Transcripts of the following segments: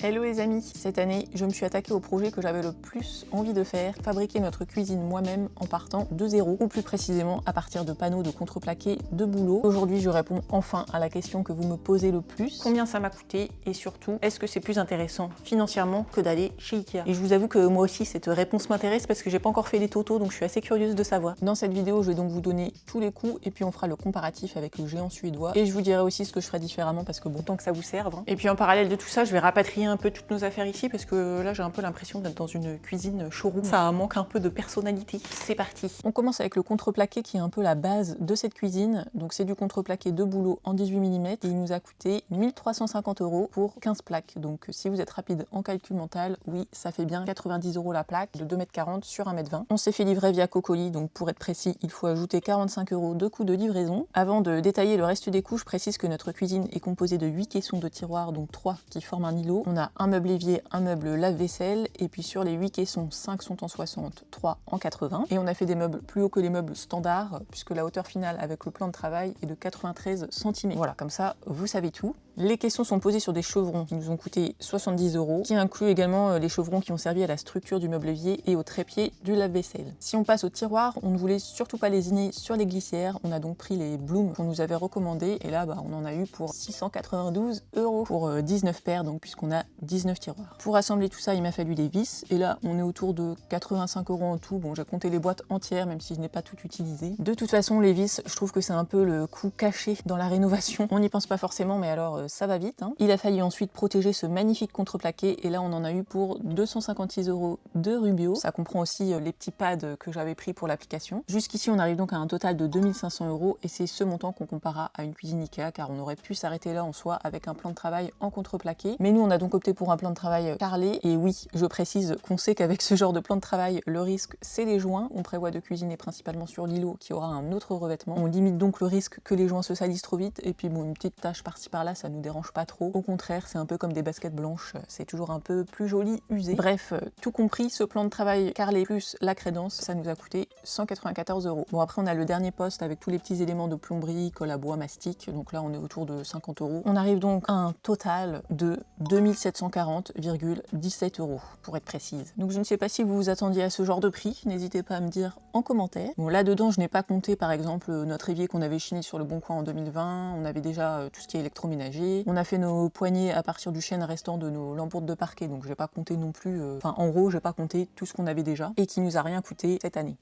Hello les amis, cette année je me suis attaquée au projet que j'avais le plus envie de faire, fabriquer notre cuisine moi-même en partant de zéro, ou plus précisément à partir de panneaux de contreplaqué de boulot. Aujourd'hui je réponds enfin à la question que vous me posez le plus, combien ça m'a coûté et surtout est-ce que c'est plus intéressant financièrement que d'aller chez Ikea? Et je vous avoue que moi aussi cette réponse m'intéresse parce que j'ai pas encore fait les totaux, donc je suis assez curieuse de savoir. Dans cette vidéo je vais donc vous donner tous les coûts et puis on fera le comparatif avec le géant suédois et je vous dirai aussi ce que je ferai différemment parce que bon, tant que ça vous serve. Et puis en parallèle de tout ça je vais rapatrier un peu toutes nos affaires ici parce que là j'ai un peu l'impression d'être dans une cuisine showroom. Ça manque un peu de personnalité. C'est parti. On commence avec le contreplaqué qui est un peu la base de cette cuisine. Donc c'est du contreplaqué de boulot en 18 mm et il nous a coûté 1350 € pour 15 plaques. Donc si vous êtes rapide en calcul mental, oui ça fait bien 90 € la plaque de 2,40 m sur 1,20 m. On s'est fait livrer via Cocoli, donc pour être précis il faut ajouter 45 € de coût de livraison. Avant de détailler le reste des coûts, je précise que notre cuisine est composée de 8 caissons de tiroirs, donc 3 qui forment un îlot. On a un meuble évier, un meuble lave-vaisselle, et puis sur les 8 caissons, 5 sont en 60, 3 en 80. Et on a fait des meubles plus hauts que les meubles standards, puisque la hauteur finale avec le plan de travail est de 93 cm. Voilà, comme ça, vous savez tout. Les caissons sont posés sur des chevrons qui nous ont coûté 70 €, qui incluent également les chevrons qui ont servi à la structure du meuble évier et au trépied du lave-vaisselle. Si on passe au tiroir, on ne voulait surtout pas lésiner sur les glissières, on a donc pris les Bloom qu'on nous avait recommandés, et là on en a eu pour 692 € pour 19 paires, donc puisqu'on a 19 tiroirs. Pour assembler tout ça, il m'a fallu des vis, et là on est autour de 85 € en tout. Bon, j'ai compté les boîtes entières, même si je n'ai pas tout utilisé. De toute façon, les vis, je trouve que c'est un peu le coût caché dans la rénovation. On n'y pense pas forcément, mais alors ça va vite. Il a fallu ensuite protéger ce magnifique contreplaqué, et là on en a eu pour 256 € de Rubio. Ça comprend aussi les petits pads que j'avais pris pour l'application. Jusqu'ici, on arrive donc à un total de 2500 €, et c'est ce montant qu'on compara à une cuisine Ikea, car on aurait pu s'arrêter là en soi avec un plan de travail en contreplaqué. Mais nous, on a donc opté pour un plan de travail carrelé, et oui, je précise qu'on sait qu'avec ce genre de plan de travail, le risque, c'est les joints. On prévoit de cuisiner principalement sur l'îlot qui aura un autre revêtement. On limite donc le risque que les joints se salissent trop vite, et puis bon, une petite tache par-ci par-là, ça nous dérange pas trop. Au contraire, c'est un peu comme des baskets blanches, c'est toujours un peu plus joli usé. Bref, tout compris, ce plan de travail carrelé plus la crédence, ça nous a coûté 194 €. Bon, après on a le dernier poste avec tous les petits éléments de plomberie, colle à bois, mastic, donc là on est autour de 50 €. On arrive donc à un total de 2740,17 € pour être précise. Donc je ne sais pas si vous vous attendiez à ce genre de prix, n'hésitez pas à me dire en commentaire. Bon, là-dedans je n'ai pas compté par exemple notre évier qu'on avait chiné sur le Bon Coin en 2020, on avait déjà tout ce qui est électroménager, on a fait nos poignées à partir du chêne restant de nos lambourdes de parquet, donc j'ai pas compté non plus, enfin en gros j'ai pas compté tout ce qu'on avait déjà et qui nous a rien coûté cette année.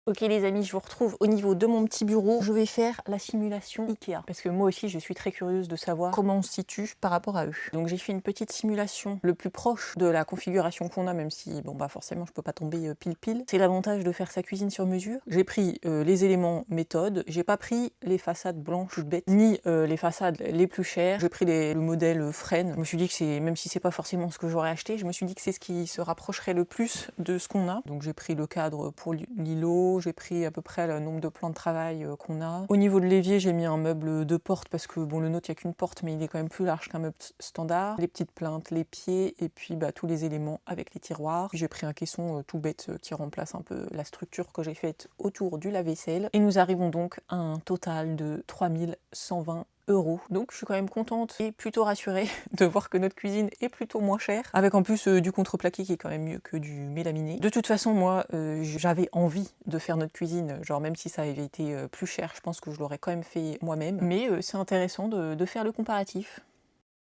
Ok les amis, je vous retrouve au niveau de mon petit bureau. Je vais faire la simulation Ikea, parce que moi aussi je suis très curieuse de savoir comment on se situe par rapport à eux. Donc j'ai fait une petite simulation le plus proche de la configuration qu'on a, même si bon bah forcément je peux pas tomber pile pile. C'est l'avantage de faire sa cuisine sur mesure. J'ai pris les éléments méthode, j'ai pas pris les façades blanches toutes bêtes, ni les façades les plus chères. J'ai pris le modèle Fresne. Je me suis dit que c'est, même si c'est pas forcément ce que j'aurais acheté, je me suis dit que c'est ce qui se rapprocherait le plus de ce qu'on a. Donc j'ai pris le cadre pour l'îlot, j'ai pris à peu près le nombre de plans de travail qu'on a. Au niveau de l'évier, j'ai mis un meuble de porte parce que bon, le nôtre, il n'y a qu'une porte, mais il est quand même plus large qu'un meuble standard. Les petites plaintes, les pieds, et puis bah, tous les éléments avec les tiroirs. Puis j'ai pris un caisson tout bête qui remplace un peu la structure que j'ai faite autour du lave-vaisselle. Et nous arrivons donc à un total de 3120 €. Donc je suis quand même contente et plutôt rassurée de voir que notre cuisine est plutôt moins chère, avec en plus du contreplaqué qui est quand même mieux que du mélaminé. De toute façon, moi j'avais envie de faire notre cuisine, genre même si ça avait été plus cher, je pense que je l'aurais quand même fait moi-même, mais c'est intéressant de faire le comparatif.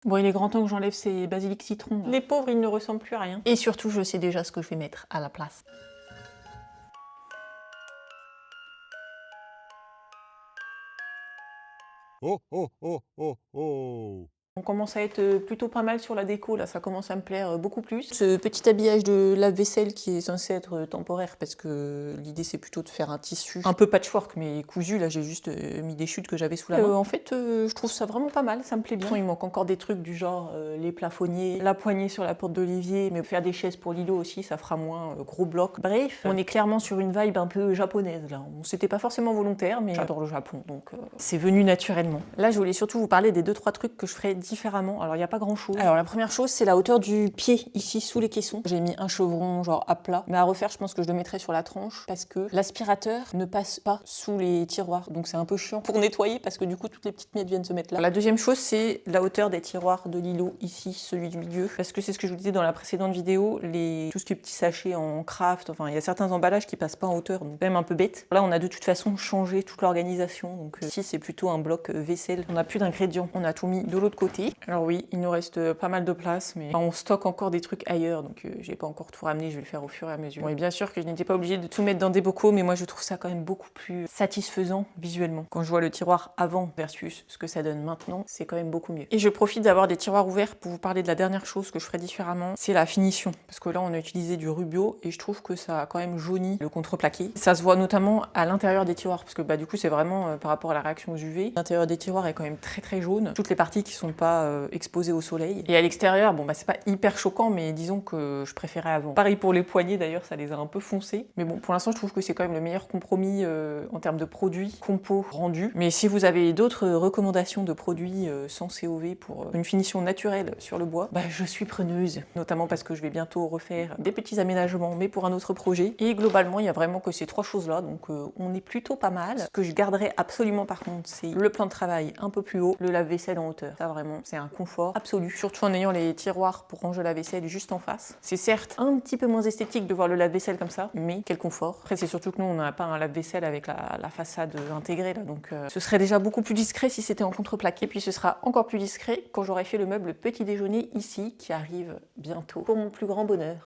Bon, il est grand temps que j'enlève ces basilic citron. Les pauvres, ils ne ressemblent plus à rien. Et surtout, je sais déjà ce que je vais mettre à la place. Oh oh oh oh oh! On commence à être plutôt pas mal sur la déco, là ça commence à me plaire beaucoup plus. Ce petit habillage de lave-vaisselle qui est censé être temporaire parce que l'idée c'est plutôt de faire un tissu un peu patchwork mais cousu, là j'ai juste mis des chutes que j'avais sous la main. En fait je trouve ça vraiment pas mal, ça me plaît bien. Il manque encore des trucs du genre les plafonniers, la poignée sur la porte d'Olivier, mais faire des chaises pour l'îlot aussi ça fera moins gros bloc. Bref, on est clairement sur une vibe un peu japonaise là. C'était pas forcément volontaire mais j'adore le Japon donc c'est venu naturellement. Là je voulais surtout vous parler des 2-3 trucs que je ferais différemment. Alors il n'y a pas grand chose. Alors la première chose, c'est la hauteur du pied ici sous les caissons. J'ai mis un chevron genre à plat, mais à refaire, je pense que je le mettrai sur la tranche parce que l'aspirateur ne passe pas sous les tiroirs, donc c'est un peu chiant pour nettoyer parce que du coup toutes les petites miettes viennent se mettre là. La deuxième chose, c'est la hauteur des tiroirs de Lilo ici, celui du milieu, parce que c'est ce que je vous disais dans la précédente vidéo, tout ce qui est petits sachets en craft, enfin il y a certains emballages qui passent pas en hauteur, donc quand même un peu bête. Là on a de toute façon changé toute l'organisation, donc ici c'est plutôt un bloc vaisselle. On n'a plus d'ingrédients, on a tout mis de l'autre côté. Alors oui, il nous reste pas mal de place, mais on stocke encore des trucs ailleurs, donc j'ai pas encore tout ramené, je vais le faire au fur et à mesure. Bon, et bien sûr que je n'étais pas obligée de tout mettre dans des bocaux, mais moi je trouve ça quand même beaucoup plus satisfaisant visuellement. Quand je vois le tiroir avant versus ce que ça donne maintenant, c'est quand même beaucoup mieux. Et je profite d'avoir des tiroirs ouverts pour vous parler de la dernière chose que je ferai différemment, c'est la finition. Parce que là on a utilisé du Rubio et je trouve que ça a quand même jauni le contreplaqué. Ça se voit notamment à l'intérieur des tiroirs, parce que du coup c'est vraiment par rapport à la réaction aux UV. L'intérieur des tiroirs est quand même très jaune. Toutes les parties qui sont pas exposées au soleil. Et à l'extérieur, bon c'est pas hyper choquant, mais disons que je préférais avant. Pareil pour les poignées d'ailleurs, ça les a un peu foncés. Mais bon, pour l'instant je trouve que c'est quand même le meilleur compromis en termes de produits compo rendus. Mais si vous avez d'autres recommandations de produits sans COV pour une finition naturelle sur le bois, je suis preneuse. Notamment parce que je vais bientôt refaire des petits aménagements, mais pour un autre projet. Et globalement, il y a vraiment que ces trois choses-là, donc on est plutôt pas mal. Ce que je garderai absolument par contre, c'est le plan de travail un peu plus haut, le lave-vaisselle en hauteur. Ça vraiment, c'est un confort absolu. Surtout en ayant les tiroirs pour ranger la vaisselle juste en face. C'est certes un petit peu moins esthétique de voir le lave-vaisselle comme ça, mais quel confort. Après, c'est surtout que nous, on n'a pas un lave-vaisselle avec la façade intégrée là, donc ce serait déjà beaucoup plus discret si c'était en contreplaqué, puis ce sera encore plus discret quand j'aurai fait le meuble petit déjeuner ici, qui arrive bientôt, pour mon plus grand bonheur.